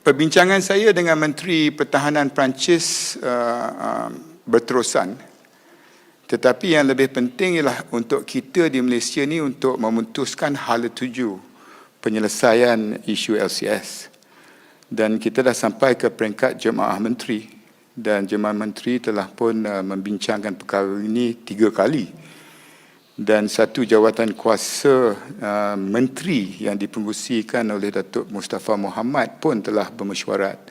Perbincangan saya dengan Menteri Pertahanan Perancis berterusan. Tetapi yang lebih penting ialah untuk kita di Malaysia ni untuk memutuskan hala tuju penyelesaian isu LCS. Dan kita dah sampai ke peringkat Jemaah Menteri. Dan Jemaah Menteri telah pun membincangkan perkara ini 3 kali. Dan satu jawatan kuasa menteri yang dipengerusikan oleh Datuk Mustafa Mohamed pun telah bermesyuarat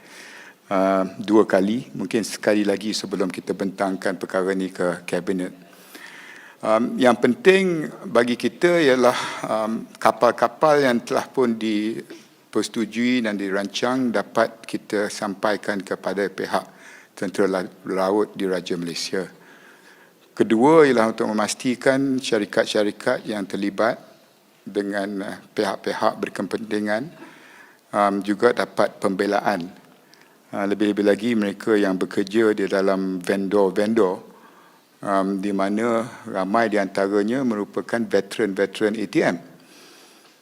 2 kali, mungkin sekali lagi sebelum kita bentangkan perkara ini ke Kabinet. Yang penting bagi kita ialah kapal-kapal yang telah pun dipersetujui dan dirancang dapat kita sampaikan kepada pihak Tentera Laut di Raja Malaysia. Kedua ialah untuk memastikan syarikat-syarikat yang terlibat dengan pihak-pihak berkepentingan juga dapat pembelaan. Lebih-lebih lagi mereka yang bekerja di dalam vendor-vendor di mana ramai di antaranya merupakan veteran-veteran ATM.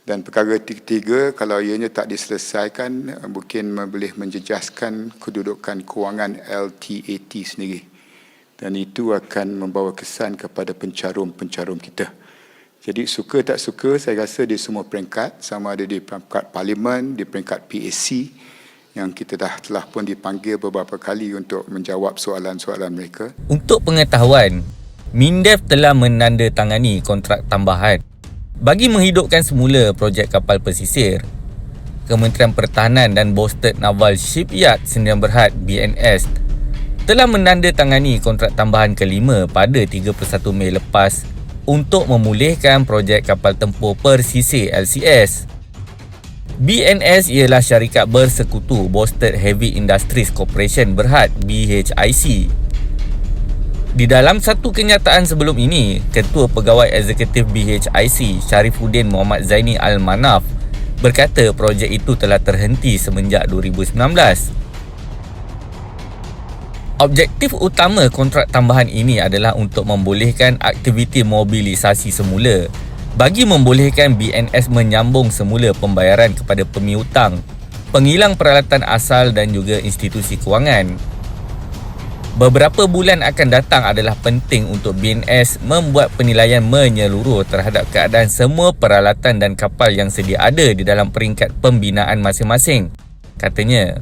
Dan perkara ketiga, kalau ianya tak diselesaikan, mungkin boleh menjejaskan kedudukan kewangan LTAT sendiri. Dan itu akan membawa kesan kepada pencarum-pencarum kita. Jadi suka tak suka, saya rasa di semua peringkat, sama ada di peringkat Parlimen, di peringkat PAC, yang kita telah pun dipanggil beberapa kali untuk menjawab soalan-soalan mereka. Untuk pengetahuan, MINDEF telah menandatangani kontrak tambahan bagi menghidupkan semula projek kapal pesisir. Kementerian Pertahanan dan Boston Naval Shipyard Sdn Bhd BNS telah menandatangani kontrak tambahan kelima pada 31 Mei lepas untuk memulihkan projek kapal tempur persisir LCS. BNS ialah syarikat bersekutu Boston Heavy Industries Corporation Berhad BHIC. Di dalam satu kenyataan sebelum ini, Ketua Pegawai Eksekutif BHIC Sharifuddin Muhammad Zaini Al-Manaf berkata projek itu telah terhenti semenjak 2019. Objektif utama kontrak tambahan ini adalah untuk membolehkan aktiviti mobilisasi semula bagi membolehkan BNS menyambung semula pembayaran kepada pemiutang, pengilang peralatan asal dan juga institusi kewangan. Beberapa bulan akan datang adalah penting untuk BNS membuat penilaian menyeluruh terhadap keadaan semua peralatan dan kapal yang sedia ada di dalam peringkat pembinaan masing-masing, katanya.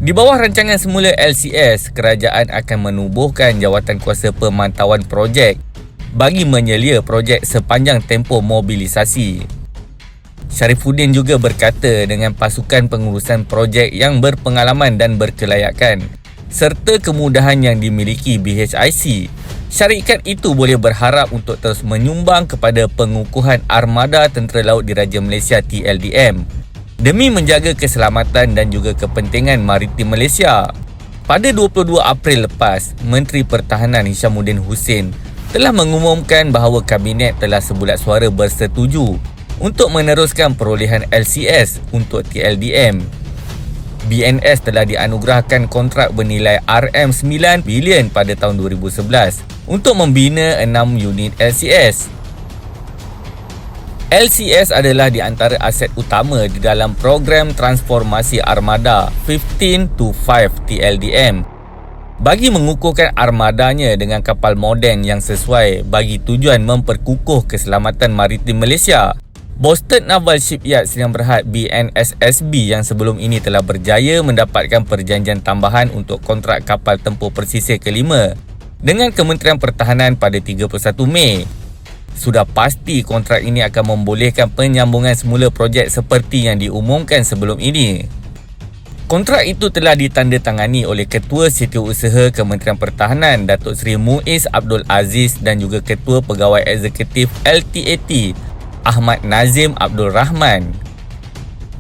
Di bawah rancangan semula LCS, kerajaan akan menubuhkan jawatan kuasa pemantauan projek bagi menyelia projek sepanjang tempoh mobilisasi. Sharifuddin juga berkata dengan pasukan pengurusan projek yang berpengalaman dan berkelayakan serta kemudahan yang dimiliki BHIC, syarikat itu boleh berharap untuk terus menyumbang kepada pengukuhan armada Tentera Laut Diraja Malaysia TLDM demi menjaga keselamatan dan juga kepentingan maritim Malaysia. Pada 22 April lepas, Menteri Pertahanan Hishamuddin Hussein telah mengumumkan bahawa Kabinet telah sebulat suara bersetuju untuk meneruskan perolehan LCS untuk TLDM. BNS telah dianugerahkan kontrak bernilai RM9 bilion pada tahun 2011 untuk membina 6 unit LCS. LCS adalah di antara aset utama di dalam program transformasi armada 15-5 TLDM bagi mengukuhkan armadanya dengan kapal moden yang sesuai bagi tujuan memperkukuh keselamatan maritim Malaysia. Boston Naval Shipyard Sdn Bhd BNSSB yang sebelum ini telah berjaya mendapatkan perjanjian tambahan untuk kontrak kapal tempur persisir kelima dengan Kementerian Pertahanan pada 31 Mei. Sudah pasti kontrak ini akan membolehkan penyambungan semula projek seperti yang diumumkan sebelum ini. Kontrak itu telah ditandatangani oleh Ketua Setiausaha Kementerian Pertahanan Datuk Seri Muiz Abdul Aziz dan juga Ketua Pegawai Eksekutif LTAT Ahmad Nazim Abdul Rahman.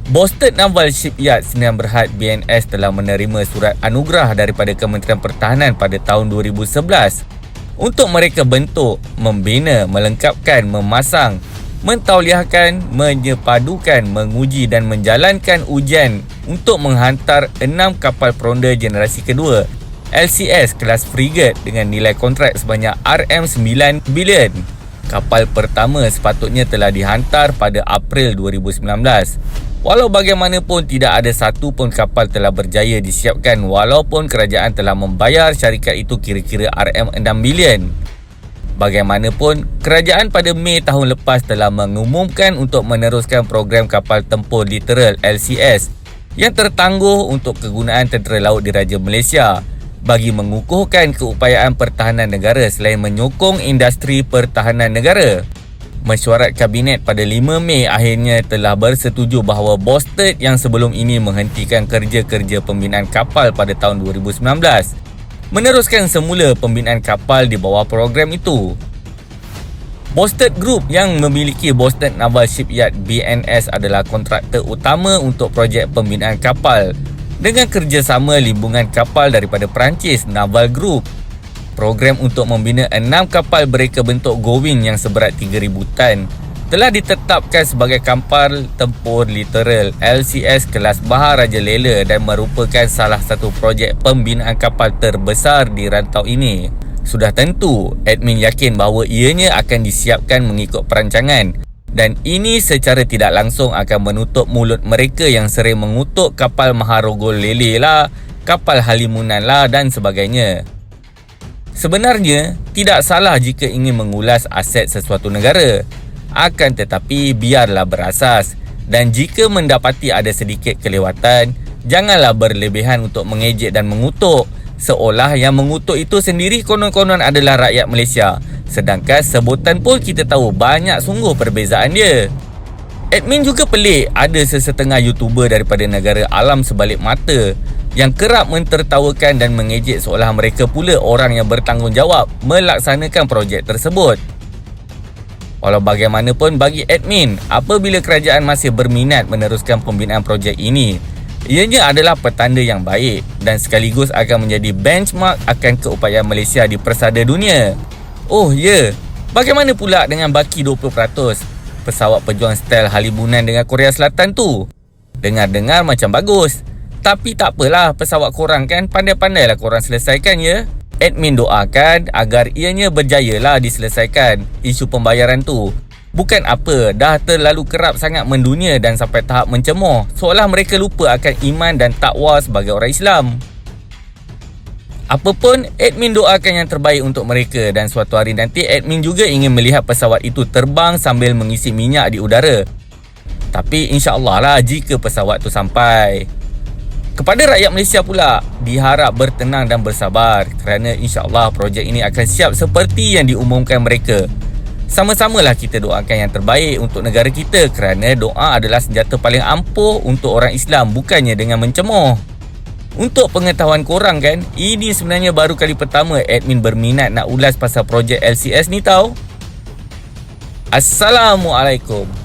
Boston Naval Shipyard Sdn Bhd BNS telah menerima surat anugerah daripada Kementerian Pertahanan pada tahun 2011 untuk mereka bentuk, membina, melengkapkan, memasang, mentauliahkan, menyepadukan, menguji dan menjalankan ujian untuk menghantar 6 kapal peronda generasi kedua LCS kelas frigate dengan nilai kontrak sebanyak RM9 bilion. Kapal pertama sepatutnya telah dihantar pada April 2019 Walau bagaimanapun tidak ada satu pun kapal telah berjaya disiapkan walaupun kerajaan telah membayar syarikat itu kira-kira RM6 bilion. Bagaimanapun, kerajaan pada Mei tahun lepas telah mengumumkan untuk meneruskan program kapal tempur literal LCS yang tertangguh untuk kegunaan tentera laut diraja Malaysia bagi mengukuhkan keupayaan pertahanan negara selain menyokong industri pertahanan negara. Mesyuarat Kabinet pada 5 Mei akhirnya telah bersetuju bahawa Bosted yang sebelum ini menghentikan kerja-kerja pembinaan kapal pada tahun 2019 meneruskan semula pembinaan kapal di bawah program itu. Bosted Group yang memiliki Bosted Naval Shipyard BNS adalah kontraktor utama untuk projek pembinaan kapal dengan kerjasama limbungan kapal daripada Perancis Naval Group. Program untuk membina 6 kapal bereka bentuk Going yang seberat 3,000 tan telah ditetapkan sebagai kapal tempur literal LCS kelas Bahar Raja Lela dan merupakan salah satu projek pembinaan kapal terbesar di rantau ini. Sudah tentu, admin yakin bahawa ianya akan disiapkan mengikut perancangan dan ini secara tidak langsung akan menutup mulut mereka yang sering mengutuk kapal Maharogol Lele lah, kapal Halimunan lah dan sebagainya. Sebenarnya, tidak salah jika ingin mengulas aset sesuatu negara. Akan tetapi, biarlah berasas. Dan jika mendapati ada sedikit kelewatan, janganlah berlebihan untuk mengejek dan mengutuk. Seolah yang mengutuk itu sendiri konon-konon adalah rakyat Malaysia. Sedangkan sebutan pun kita tahu banyak sungguh perbezaan dia. Admin juga pelik ada sesetengah YouTuber daripada negara alam sebalik mata yang kerap mentertawakan dan mengejek seolah mereka pula orang yang bertanggungjawab melaksanakan projek tersebut. Walau bagaimanapun bagi admin, apabila kerajaan masih berminat meneruskan pembinaan projek ini, ianya adalah petanda yang baik dan sekaligus akan menjadi benchmark akan keupayaan Malaysia di persada dunia. Oh ya, bagaimana pula dengan baki 20% pesawat pejuang style Halimunan dengan Korea Selatan tu? Dengar-dengar macam bagus. Tapi tak apalah, pesawat korang kan, pandai-pandailah korang selesaikan ya. Admin doakan agar ianya berjayalah diselesaikan isu pembayaran tu. Bukan apa, dah terlalu kerap sangat mendunia dan sampai tahap mencemooh, seolah mereka lupa akan iman dan takwa sebagai orang Islam. Apapun, admin doakan yang terbaik untuk mereka dan suatu hari nanti admin juga ingin melihat pesawat itu terbang sambil mengisi minyak di udara. Tapi insya-Allah lah jika pesawat tu sampai. Kepada rakyat Malaysia pula, diharap bertenang dan bersabar kerana insya-Allah projek ini akan siap seperti yang diumumkan mereka. Sama-samalah kita doakan yang terbaik untuk negara kita kerana doa adalah senjata paling ampuh untuk orang Islam, bukannya dengan mencemooh. Untuk pengetahuan korang kan, ini sebenarnya baru kali pertama admin berminat nak ulas pasal projek LCS ni tau. Assalamualaikum.